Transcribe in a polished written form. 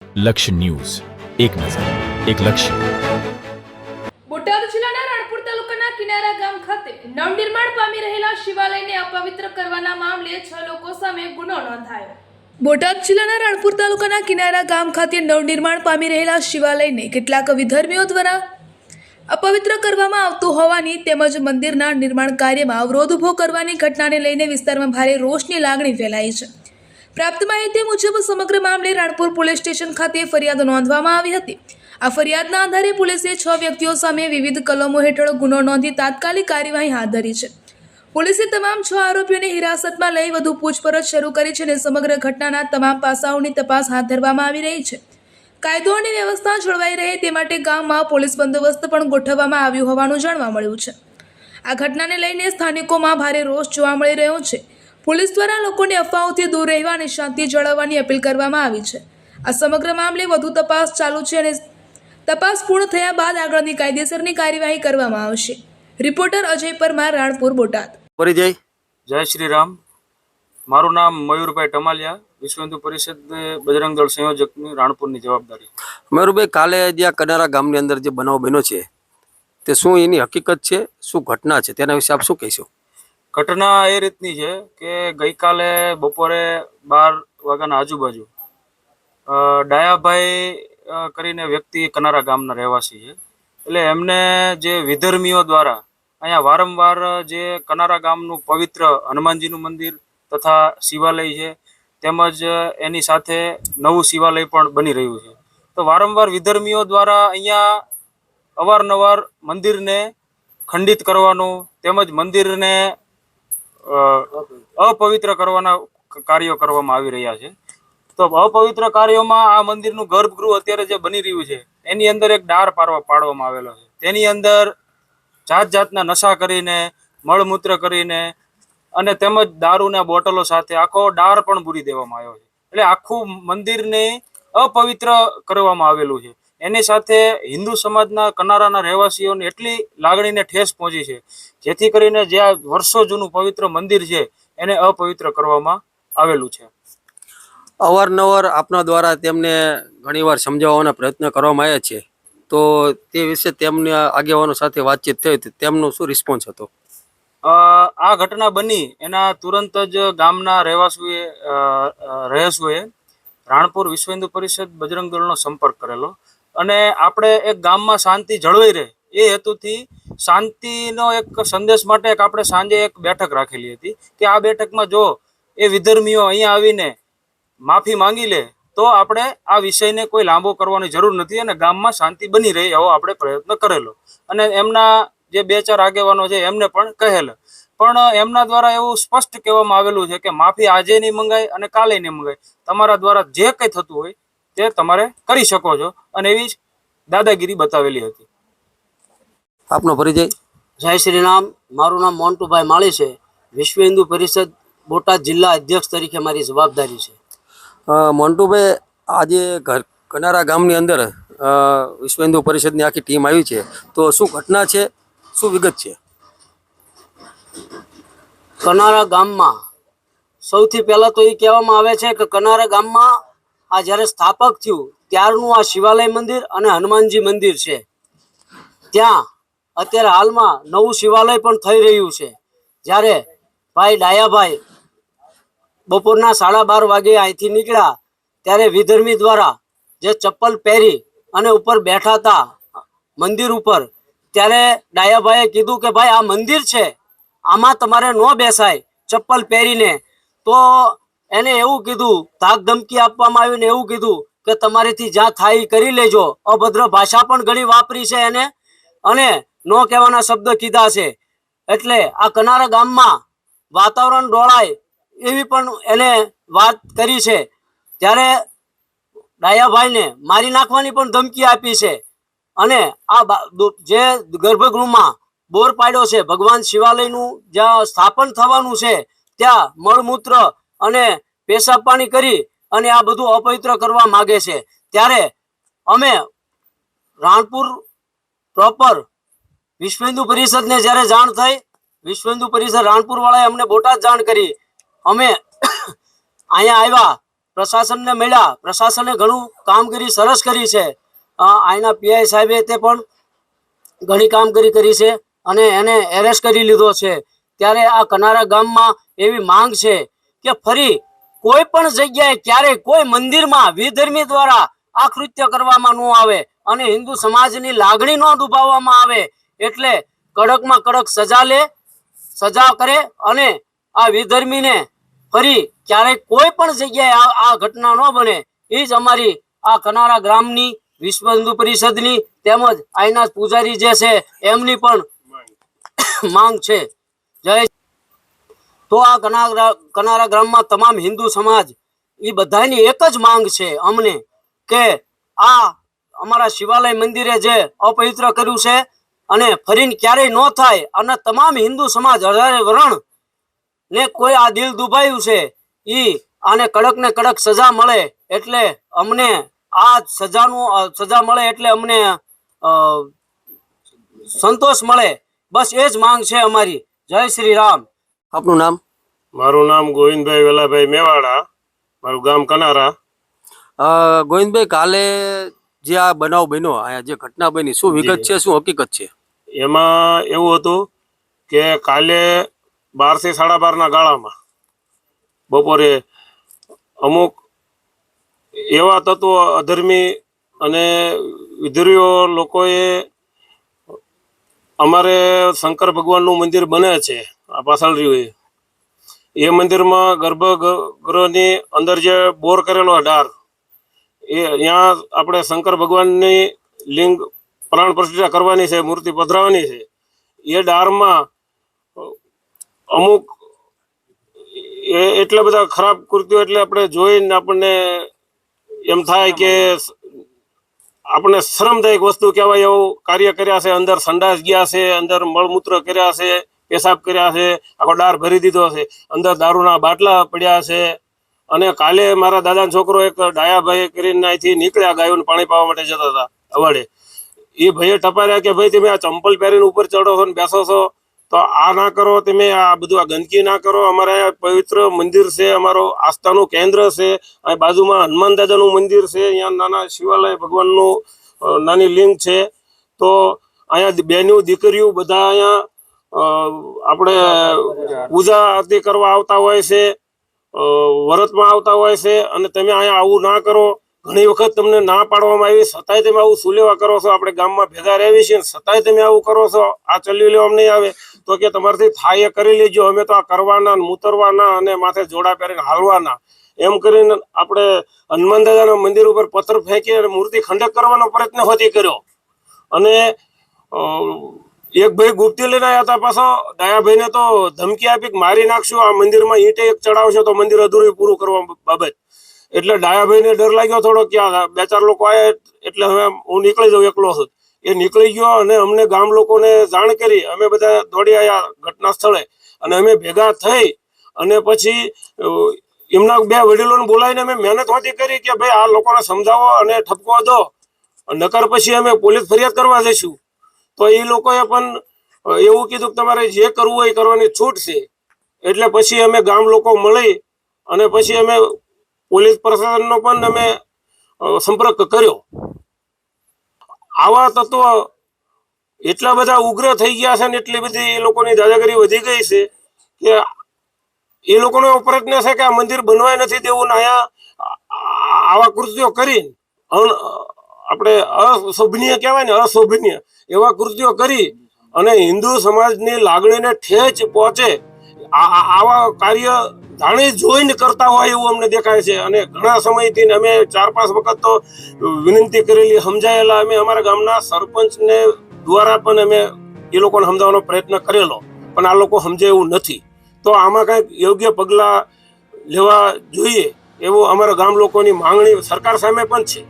લક્ષ્ય ન્યૂઝ, એક નજર, એક લક્ષ્ય. બોટાદ જિલ્લાના રાણપુર તાલુકાના કિનારા ગામ ખાતે નવનિર્માણ પામી રહેલા શિવાલયને અપવિત્ર કરવાના મામલે 6 લોકો સામે ગુનો નોંધાયો. બોટાદ જિલ્લાના રાણપુર તાલુકાના કિનારા ગામ ખાતે નવનિર્માણ પામી રહેલા શિવાલયને કેટલાક વિધર્મીઓ દ્વારા અપવિત્ર કરવામાં આવતું હોવાની તેમજ મંદિરના નિર્માણ કાર્યમાં અવરોધ ઊભો કરવાની ઘટનાને લઈને વિસ્તારમાં ભારે રોષની લાગણી ફેલાઈ છે. પ્રાપ્ત માહિતી મુજબ સમગ્ર મામલે રાણપુર પોલીસ સ્ટેશન ખાતે ફરિયાદ નોંધવામાં આવી હતી. આ ફરિયાદના આધારે પોલીસે 6 વ્યક્તિઓ સામે વિવિધ કલમો હેઠળ ગુનો નોંધી તાત્કાલિક કાર્યવાહી હાથ ધરી છે. પોલીસે તમામ 6 આરોપીઓને હિરાસતમાં લઈ વધુ પૂછપરછ શરૂ કરી છે અને સમગ્ર ઘટનાના તમામ પાસાઓની તપાસ હાથ ધરવામાં આવી રહી છે. કાયદો અને વ્યવસ્થા જળવાઈ રહે તે માટે ગામમાં પોલીસ બંદોબસ્ત પણ ગોઠવવામાં આવ્યું હોવાનું જાણવા મળ્યું છે. આ ઘટનાને લઈને સ્થાનિકોમાં ભારે રોષ જોવા મળી રહ્યો છે. પોલીસ દ્વારા લોકોને અફવાઓથી દૂર રહેવા અને શાંતિ જાળવવાની અપીલ કરવામાં આવી છે. આ સમગ્ર મામલે વધુ તપાસ ચાલુ છે અને તપાસ પૂર્ણ થયા બાદ આગળની કાયદેસરની કાર્યવાહી કરવામાં આવશે. રિપોર્ટર અજય પરમાર, રાણપુર, બોટાદ. પરિચય. જય શ્રી રામ. મારું નામ મયુરભાઈ ટમાલિયા, વિશ્વ હિન્દુ પરિષદ બજરંગ દળ સંયોજકની રાણપુરની જવાબદારી. મયુરભાઈ, કાલે જે કનારા ગામની અંદર જે બનાવ બન્યો છે તે શું એની હકીકત છે, શું ઘટના છે, તેના વિશે આપ શું કહેશો? ઘટના એ રીતની છે કે ગઈકાલે બપોરે 12 વાગ્યાના આજુબાજુ ડાયાભાઈ કરીને વ્યક્તિ કનારા ગામના રહેવાસી છે. એટલે એમને જે વિધર્મીઓ દ્વારા અહીંયા વારંવાર જે કનારા ગામનું પવિત્ર હનુમાનજીનું મંદિર તથા શિવાલય છે, તેમજ એની સાથે નવું શિવાલય પણ બની રહ્યું છે. તો વારંવાર વિધર્મીઓ દ્વારા અહીંયા અવારનવાર મંદિરને ખંડિત કરવાનું તેમજ મંદિરને અપવિત્ર કરવાના કાર્યો કરવામાં આવી રહ્યા છે. તો અપવિત્ર કાર્યોમાં આ મંદિરનું ગર્ભગૃહ અત્યારે જે બની રહ્યું છે એની અંદર એક ડાર પાડવામાં આવેલો છે. તેની અંદર જાત જાતના નશા કરીને, મળમૂત્ર કરીને અને તેમજ દારૂના બોટલો સાથે આખો ડાર પણ પૂરી દેવામાં આવ્યો છે. એટલે આખું મંદિરને અપવિત્ર કરવામાં આવેલું છે. એની સાથે હિન્દુ સમાજના કનારાના રહેવાસીઓને એટલી લાગણીને ઠેસ પહોંચી છે જેથી કરીને જે આ વર્ષો જૂનું પવિત્ર મંદિર છે એને અપવિત્ર કરવામાં આવેલું છે. અવારનવાર આપના દ્વારા તેમને ઘણીવાર સમજાવવાના પ્રયત્ન કરવામાં આવ્યા છે, તો તે વિશે તેમને આગેવાનો સાથે વાતચીત થઈ હતી, તેમનો શું રિસ્પોન્સ હતો? આ ઘટના બની એના તુરંત જ ગામના રહીશોએ રાણપુર વિશ્વ હિન્દુ પરિષદ બજરંગ દળનો સંપર્ક કરેલો અને આપણે એક ગામમાં શાંતિ જળવાઈ રહે એ હેતુથી શાંતિનો એક સંદેશ માટે આપણે સાંજે એક બેઠક રાખેલી હતી કે આ બેઠકમાં જો એ વિધર્મીઓ અહીંયા આવીને માફી માંગી લે તો આપણે આ વિષયને કોઈ લાંબો કરવાની જરૂર નથી અને ગામમાં શાંતિ બની રહે એવો આપણે પ્રયત્ન કરેલો અને એમના જે 2-4 આગેવાનો છે એમને પણ કહેલ. પણ એમના દ્વારા એવું સ્પષ્ટ કહેવામાં આવેલું છે કે માફી આજે નહીં મંગાય અને કાલે નહીં મંગાય, તમારા દ્વારા જે કંઈ થતું હોય તે તમારે કરી શકો છો અને એવી દાદાગીરી બતાવેલી હતી. આપનો પરિચય. જય શ્રી રામ. મારું નામ મોન્ટુભાઈ માળી છે. વિશ્વ હિન્દુ પરિષદ બોટાદ જિલ્લા અધ્યક્ષ તરીકે મારી જવાબદારી છે. મોન્ટુભાઈ, આજે કનારા ગામની અંદર વિશ્વ હિન્દુ પરિષદની આખી ટીમ આવી છે, તો શું ઘટના છે, શું વિગત છે? કનારા ગામમાં સૌથી પહેલા તો એ કહેવામાં આવે છે કે કનારા ગામમાં આ જ્યારે સ્થાપક થયું ત્યારનું આ શિવાલય મંદિર અને હનુમાનજી મંદિર છે. ત્યાં અત્યારે હાલમાં નવું શિવાલય પણ થઈ રહ્યું છે. જ્યારે ભાઈ ડાયાભાઈ બપોરના 12:30 વાગે અહીંથી નીકળ્યા ત્યારે વિધર્મી દ્વારા જે ચપ્પલ પહેરી અને ઉપર બેઠા હતા મંદિર ઉપર, ત્યારે ડાયાભાઈએ કીધું કે ભાઈ આ મંદિર છે, આમાં તમારે ન બેસાય ચપ્પલ પહેરીને. તો એને એવું કીધું, ધાક ધમકી આપવામાં આવીને એવું કીધું કે તમારીથી જ્યાં થાય કરી લેજો. અભદ્ર ભાષા પણ ઘણી વાપરી છે એને અને ન કહેવાના શબ્દ કીધા છે. એટલે આ કનારા ગામમાં વાતાવરણ ડોળાય એવી પણ એને વાત કરી છે. ત્યારે ડાયાભાઈને મારી નાખવાની પણ ધમકી આપી છે અને આ જે ગર્ભગૃહમાં બોર પાડ્યો છે, ભગવાન શિવાલયનું જ્યાં સ્થાપન થવાનું છે ત્યાં મળમૂત્ર અને પેશાબ પાણી કરી અને આ બધું અપવિત્ર કરવા માગે છે. ત્યારે અમે રાણપુર પ્રોપર વિશ્વ હિન્દુ પરિષદને જ્યારે જાણ થઈ, વિશ્વ હિન્દુ પરિષદ રાણપુર વાળાએ અમને બોટાદ જાણ કરી. અમે અહીંયા આવ્યા, પ્રશાસનને મળ્યા, પ્રશાસને ઘણું કામગીરી સરસ કરી છે. અહીંના પીઆઈ સાહેબે તે પણ ઘણી કામગીરી કરી છે અને એને એરેસ્ટ કરી લીધો છે. ત્યારે આ કનારા ગામમાં એવી માંગ છે કે ફરી કોઈ પણ જગ્યાએ ક્યારેય કોઈ મંદિરમાં વિધર્મી દ્વારા આ કૃત્ય કરવામાં ન આવે અને હિન્દુ સમાજની લાગણી ન દુભાવવામાં આવે. એટલે કડકમાં કડક સજા કરે અને આ વિધર્મીને ફરી ક્યારેય કોઈ પણ જગ્યાએ આ ઘટના ન બને. એ જ અમારી આ કનારા ગ્રામની વિશ્વ હિન્દુ પરિષદની તેમજ અહીંના પૂજારી જે છે એમની પણ માંગ છે. જય. તો આ કનારા ગામમાં તમામ હિન્દુ સમાજ એ બધાની એક જ માંગ છે અમને કે આ અમારા શિવાલય મંદિરે જે અપવિત્ર કર્યું છે અને ફરીને ક્યારેય ન થાય અને તમામ હિન્દુ સમાજ હજારે વરણ ને કોઈ આ દિલ દુભાયું છે આને કડક ને કડક સજા મળે એટલે અમને આ સજા મળે એટલે અમને સંતોષ મળે. બસ એ જ માંગ છે અમારી. જય શ્રી રામ. આપનું નામ? મારું નામ ગોવિંદભાઈ વેલાભાઈ મેવાડા, મારું ગામ કનારા. ગોવિંદભાઈ, કાલે જે આ બનાવ બન્યો, આ જે ઘટના બની, શું વિગત છે, શું હકીકત છે? એમાં એવું હતું કે કાલે 12 થી 12:30 ગાળામાં બપોરે અમુક એવા તત્વો અધર્મી અને વિધર્મીઓ લોકોએ અમારે શંકર ભગવાનનું મંદિર બને છે આ પાછળ રહ્યું એ મંદિરમાં ગર્ભગૃહની અંદર જે બોર કરેલો ડાર એ અહીંયા આપણે શંકર ભગવાનની લિંગ પ્રાણ પ્રતિષ્ઠા કરવાની છે, મૂર્તિ પધરાવવાની છે. એ ડારમાં અમુક એટલા બધા ખરાબ કૃત્યો એટલે આપણે જોઈને આપણને એમ થાય કે આપણે શરમદાયક વસ્તુ કહેવાય એવું કાર્ય કર્યા છે. અંદર સંડાસ ગયા છે, અંદર મળમૂત્ર કર્યા છે, પેશાબ કર્યા છે, આખો ડાર ભરી દીધો છે, અંદર દારૂના બાટલા પડ્યા છે. અને કાલે મારા દાદાનો છોકરો એક ડાયાભાઈ કરીને અહીંથી નીકળ્યા, ગાયોને પાણી પાવા માટે જતા હતા અવાડે. એ ભાઈએ ટપાર્યા કે ભાઈ તમે આ ચંપલ પહેરીને ઉપર ચડો છો ને બેસો છો તો આ ના કરો, તમે આ બધું આ ગંદકી ના કરો. અમારે અહીંયા પવિત્ર મંદિર છે, અમારો આસ્થાનું કેન્દ્ર છે. અહીં બાજુમાં હનુમાન દાદાનું મંદિર છે, અહીંયા નાના શિવાલય ભગવાનનું નાની લિંગ છે. તો અહીંયા બેનું દીકરીઓ બધા અહીંયા આપણે પૂજા આરતી કરવા આવતા હોય છે, વ્રતમાં આવતા હોય છે. અને તમે અહીંયા આવું ના કરો. ઘણી વખત તમને ના પાડવામાં આવી, છતાંય તમે આવું શું લેવા કરો છો? આપણે ગામમાં ભેગા રહેવી છીએ છતાંય તમે આવું કરો છો. આ ચલ્યું લેવામાં નહીં આવે તો કે તમારાથી થાય એ કરી લેજો, અમે તો આ કરવાના, મૂતરવાના અને માથે જોડા પહેરીને હાલવાના. એમ કરીને આપણે હનુમાન દાદાના મંદિર ઉપર પથ્થર ફેંકી અને મૂર્તિ ખંડક કરવાનો પ્રયત્ન હોતી કર્યો. અને એક ભાઈ ગુપ્તી લઈને આવ્યા હતા, પાછો ડાયાભાઈને તો ધમકી આપી મારી નાખશું, આ મંદિરમાં ઈંટે એક ચડાવશો તો મંદિર અધૂરું પૂરું કરવા બાબત. એટલે ડાયાભાઈને ડર લાગ્યો થોડો કે 2-4 લોકો આવ્યા એટલે હવે હું નીકળી જાઉં, એકલો છું. એ નીકળી ગયો અને અમને ગામ લોકોને જાણ કરી. અમે બધા દોડી આવ્યા ઘટના સ્થળે અને અમે ભેગા થઈ અને પછી એમના 2 વડીલોને બોલાવીને અમે મહેનત હોતી કરી કે ભાઈ આ લોકોને સમજાવો અને ઠપકો દો, નકર પછી અમે પોલીસ ફરિયાદ કરવા જઈશું. તો એ લોકોએ પણ એવું કીધું કે તમારે જે કરવું હોય એ કરવાની છૂટ છે. એટલે પછી અમે ગામ લોકો મળી અને પછી અમે પોલીસ પ્રશાસનનો પણ અમે સંપર્ક કર્યો. આવા તત્વો એટલા બધા ઉગ્ર થઈ ગયા છે ને એટલી બધી એ લોકોની દાદાગીરી વધી ગઈ છે કે એ લોકોનો પ્રયત્ન છે કે આ મંદિર બનવાય નથી દેવું ને અહીંયા આવા કૃત્યો કરી આપણે અશોભનીય કહેવાય ને, અશોભનીય એવા કૃત્યો કરી અને હિન્દુ સમાજની લાગણીને ઠેચ પહોંચે આવા કાર્ય જાણી જોઈને કરતા હોય એવું અમને દેખાય છે. અને ઘણા સમયથી અમે 4-5 વખત તો વિનંતી કરેલી, સમજાયેલા. અમે અમારા ગામના સરપંચને દ્વારા પણ અમે એ લોકોને સમજાવવાનો પ્રયત્ન કરેલો, પણ આ લોકો સમજે એવું નથી. તો આમાં કંઈક યોગ્ય પગલાં લેવા જોઈએ એવું અમારા ગામ લોકોની માંગણી સરકાર સામે પણ છે.